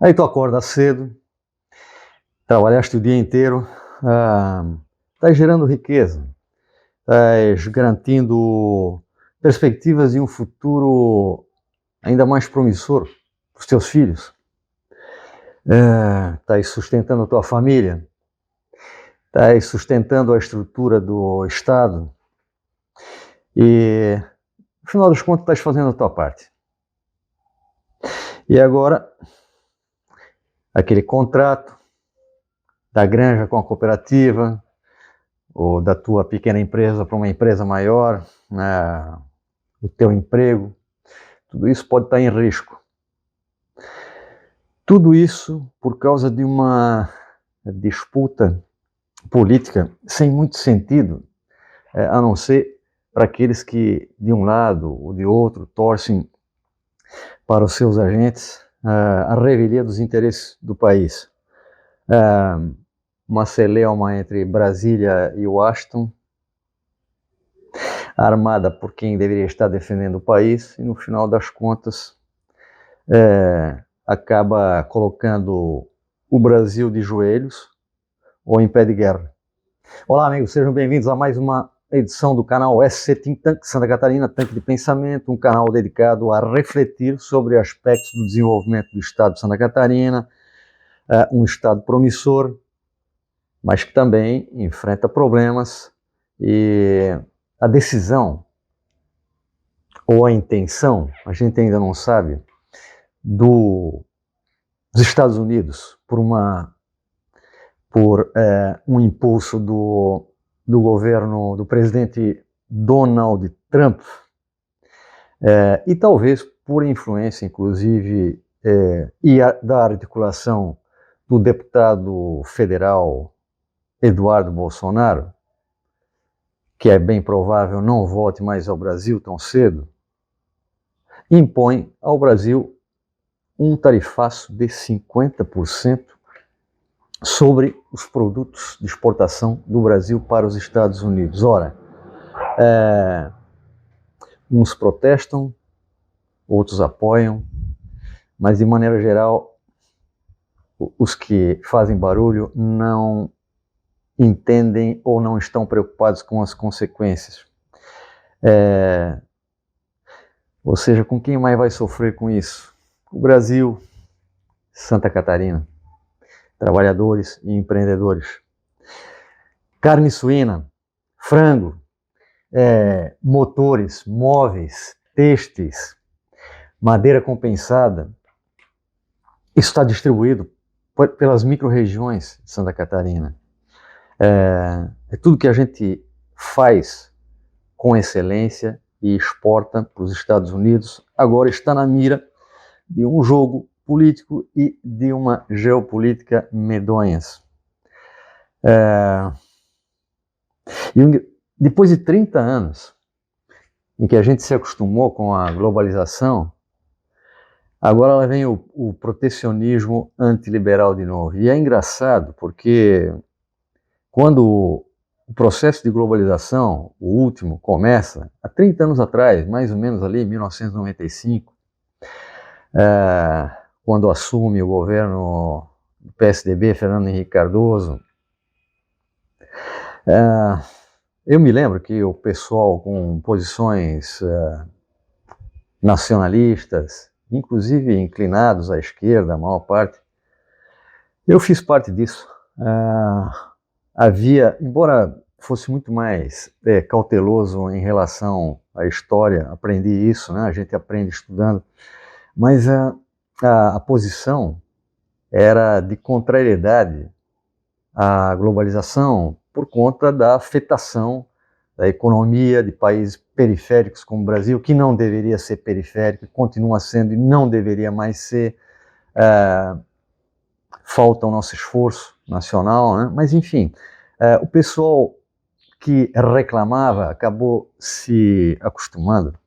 Aí tu acorda cedo, trabalhaste o dia inteiro, estás gerando riqueza, estás garantindo perspectivas de um futuro ainda mais promissor para os teus filhos, estás sustentando a tua família, estás sustentando a estrutura do Estado e, no final das contas, estás fazendo a tua parte. E agora, aquele contrato da granja com a cooperativa, ou da tua pequena empresa para uma empresa maior, o teu emprego, tudo isso pode estar em risco. Tudo isso por causa de uma disputa política sem muito sentido, a não ser para aqueles que, de um lado ou de outro, torcem para os seus agentes a revelia dos interesses do país. Uma celeuma entre Brasília e Washington, armada por quem deveria estar defendendo o país, e no final das contas acaba colocando o Brasil de joelhos ou em pé de guerra. Olá, amigos, sejam bem-vindos a mais uma edição do canal SC Think Tank Santa Catarina, Tanque de Pensamento, um canal dedicado a refletir sobre aspectos do desenvolvimento do estado de Santa Catarina, um estado promissor, mas que também enfrenta problemas, e a decisão ou a intenção, a gente ainda não sabe, dos Estados Unidos por um impulso do governo do presidente Donald Trump, e talvez por influência, inclusive, da articulação do deputado federal Eduardo Bolsonaro, que é bem provável não volte mais ao Brasil tão cedo, impõe ao Brasil um tarifaço de 50% sobre os produtos de exportação do Brasil para os Estados Unidos. Ora, uns protestam, outros apoiam, mas de maneira geral, os que fazem barulho não entendem ou não estão preocupados com as consequências. Ou seja, com quem mais vai sofrer com isso? O Brasil, Santa Catarina, trabalhadores e empreendedores. Carne suína, frango, motores, móveis, têxteis, madeira compensada, isso está distribuído pelas micro-regiões de Santa Catarina. É tudo que a gente faz com excelência e exporta para os Estados Unidos, agora está na mira de um jogo político e de uma geopolítica medonhas. Depois de 30 anos em que a gente se acostumou com a globalização, agora ela vem o protecionismo antiliberal de novo. E é engraçado porque quando o processo de globalização, o último, começa há 30 anos atrás, mais ou menos ali em 1995, quando assume o governo do PSDB, Fernando Henrique Cardoso, eu me lembro que o pessoal com posições nacionalistas, inclusive inclinados à esquerda, a maior parte, eu fiz parte disso. Havia, embora fosse muito mais cauteloso em relação à história, aprendi isso, né? A gente aprende estudando, mas a posição era de contrariedade à globalização por conta da afetação da economia de países periféricos como o Brasil, que não deveria ser periférico, continua sendo e não deveria mais ser. Falta o nosso esforço nacional, né? Mas enfim, o pessoal que reclamava acabou se acostumando,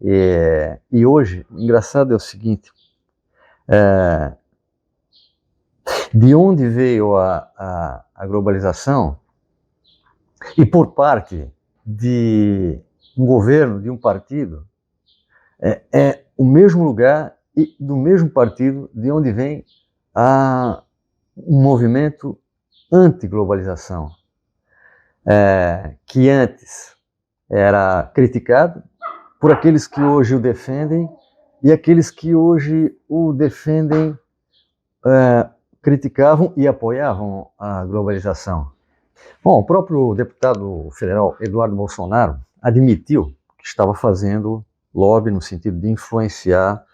e hoje, o engraçado é o seguinte, de onde veio a globalização, e por parte de um governo de um partido é o mesmo lugar e do mesmo partido de onde vem um movimento anti-globalização, que antes era criticado por aqueles que hoje o defendem e aqueles que hoje o defendem criticavam e apoiavam a globalização. Bom, o próprio deputado federal Eduardo Bolsonaro admitiu que estava fazendo lobby no sentido de influenciar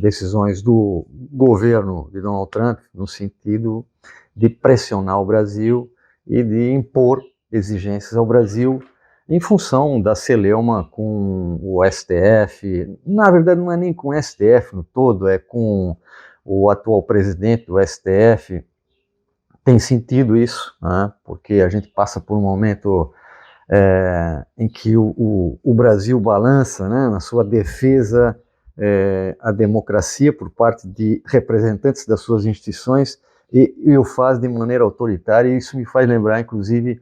decisões do governo de Donald Trump no sentido de pressionar o Brasil e de impor exigências ao Brasil em função da celeuma com o STF. Na verdade, não é nem com o STF no todo, é com o atual presidente do STF. Tem sentido isso, né? Porque a gente passa por um momento em que o Brasil balança, né, na sua defesa à democracia por parte de representantes das suas instituições e o faz de maneira autoritária, e isso me faz lembrar, inclusive,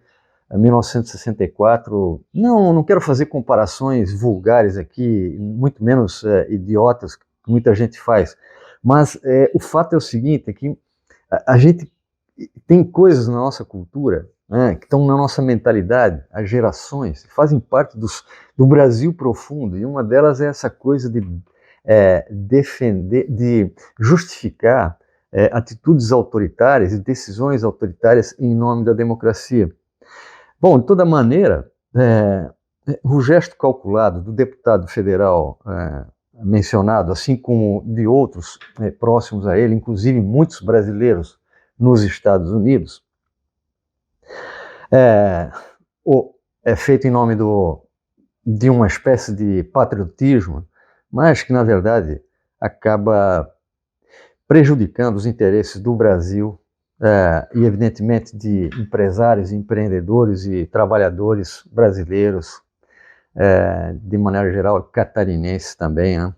1964. Não quero fazer comparações vulgares aqui, muito menos idiotas, que muita gente faz, mas o fato é o seguinte, é que a gente tem coisas na nossa cultura, né, que estão na nossa mentalidade, as gerações, fazem parte do Brasil profundo, e uma delas é essa coisa de defender, de justificar atitudes autoritárias e decisões autoritárias em nome da democracia. Bom, de toda maneira, o gesto calculado do deputado federal mencionado, assim como de outros próximos a ele, inclusive muitos brasileiros nos Estados Unidos, é feito em nome de uma espécie de patriotismo, mas que, na verdade, acaba prejudicando os interesses do Brasil e, evidentemente, de empresários, empreendedores e trabalhadores brasileiros, de maneira geral, catarinenses também, né?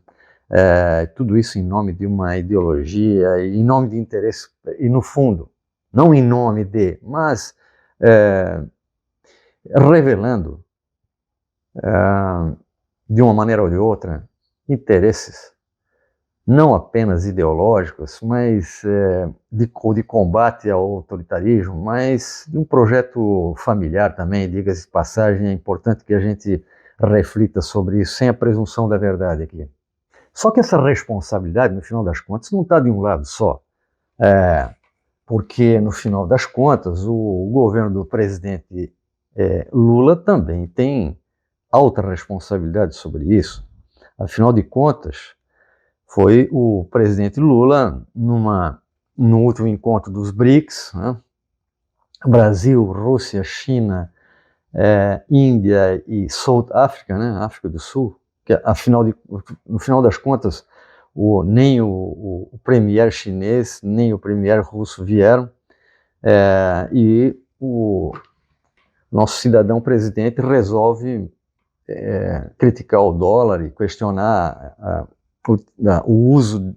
Tudo isso em nome de uma ideologia, em nome de interesse, e no fundo, não em nome de, mas revelando, de uma maneira ou de outra, interesses não apenas ideológicos, mas de combate ao autoritarismo, mas de um projeto familiar também, diga-se de passagem. É importante que a gente reflita sobre isso, sem a presunção da verdade aqui. Só que essa responsabilidade, no final das contas, não está de um lado só, porque, no final das contas, o governo do presidente Lula também tem alta responsabilidade sobre isso. Afinal de contas, foi o presidente Lula, no último encontro dos BRICS, né? Brasil, Rússia, China, Índia e South África, né? África do Sul, que no final das contas, nem o premier chinês, nem o premier russo vieram, e o nosso cidadão presidente resolve criticar o dólar e questionar o uso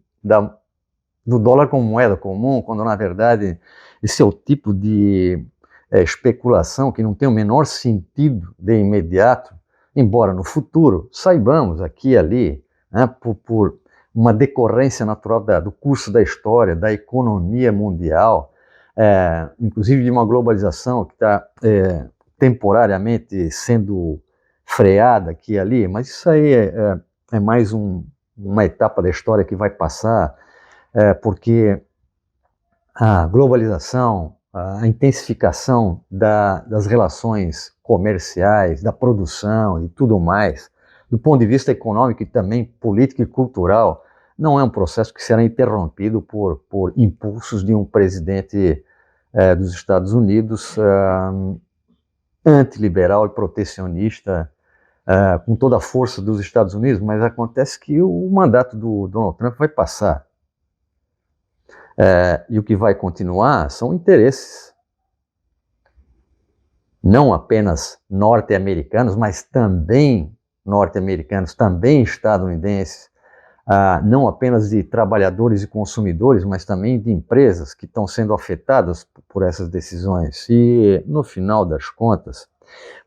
do dólar como moeda comum, quando na verdade esse é o tipo de especulação que não tem o menor sentido de imediato, embora no futuro saibamos aqui e ali, né, por uma decorrência natural do curso da história, da economia mundial, inclusive de uma globalização que está temporariamente sendo freada aqui e ali, mas isso aí é mais uma etapa da história que vai passar, porque a globalização, a intensificação das relações comerciais, da produção e tudo mais, do ponto de vista econômico e também político e cultural, não é um processo que será interrompido por impulsos de um presidente dos Estados Unidos antiliberal e protecionista, com toda a força dos Estados Unidos, mas acontece que o mandato do Donald Trump vai passar. E o que vai continuar são interesses, não apenas norte-americanos, mas também norte-americanos, também estadunidenses, não apenas de trabalhadores e consumidores, mas também de empresas que estão sendo afetadas por essas decisões. E, no final das contas,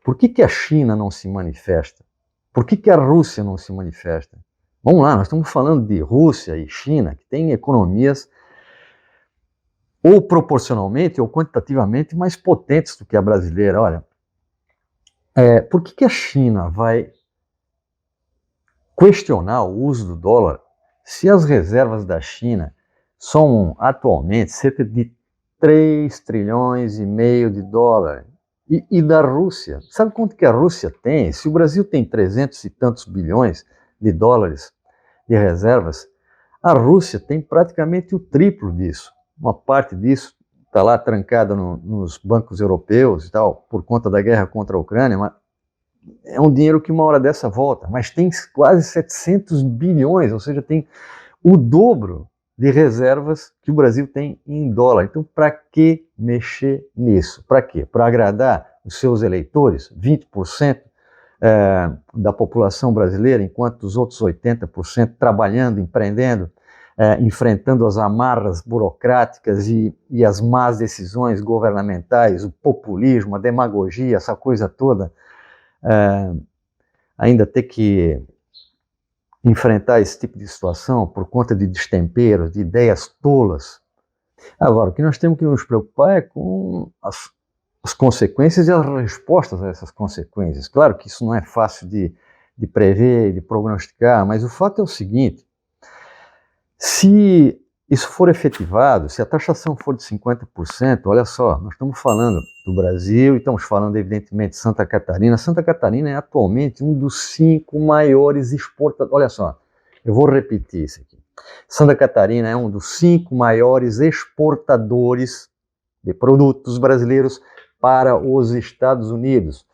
Por que a China não se manifesta? Por que a Rússia não se manifesta? Vamos lá, nós estamos falando de Rússia e China, que têm economias ou proporcionalmente ou quantitativamente mais potentes do que a brasileira. Olha, por que a China vai questionar o uso do dólar se as reservas da China são atualmente cerca de 3 trilhões e meio de dólares? E da Rússia? Sabe quanto que a Rússia tem? Se o Brasil tem 300 e tantos bilhões de dólares de reservas, a Rússia tem praticamente o triplo disso. Uma parte disso está lá trancada nos bancos europeus e tal, por conta da guerra contra a Ucrânia, mas é um dinheiro que uma hora dessa volta, mas tem quase 700 bilhões, ou seja, tem o dobro de reservas que o Brasil tem em dólar. Então, para que mexer nisso? Para quê? Para agradar os seus eleitores, 20% da população brasileira, enquanto os outros 80% trabalhando, empreendendo, enfrentando as amarras burocráticas e as más decisões governamentais, o populismo, a demagogia, essa coisa toda, ainda ter que enfrentar esse tipo de situação por conta de destemperos, de ideias tolas. Agora, o que nós temos que nos preocupar é com as consequências e as respostas a essas consequências. Claro que isso não é fácil de prever, de prognosticar, mas o fato é o seguinte: se isso for efetivado, se a taxação for de 50%, olha só, nós estamos falando do Brasil e estamos falando, evidentemente, de Santa Catarina. Santa Catarina é atualmente um dos 5 maiores exportadores. Olha só, eu vou repetir isso aqui. Santa Catarina é um dos 5 maiores exportadores de produtos brasileiros para os Estados Unidos.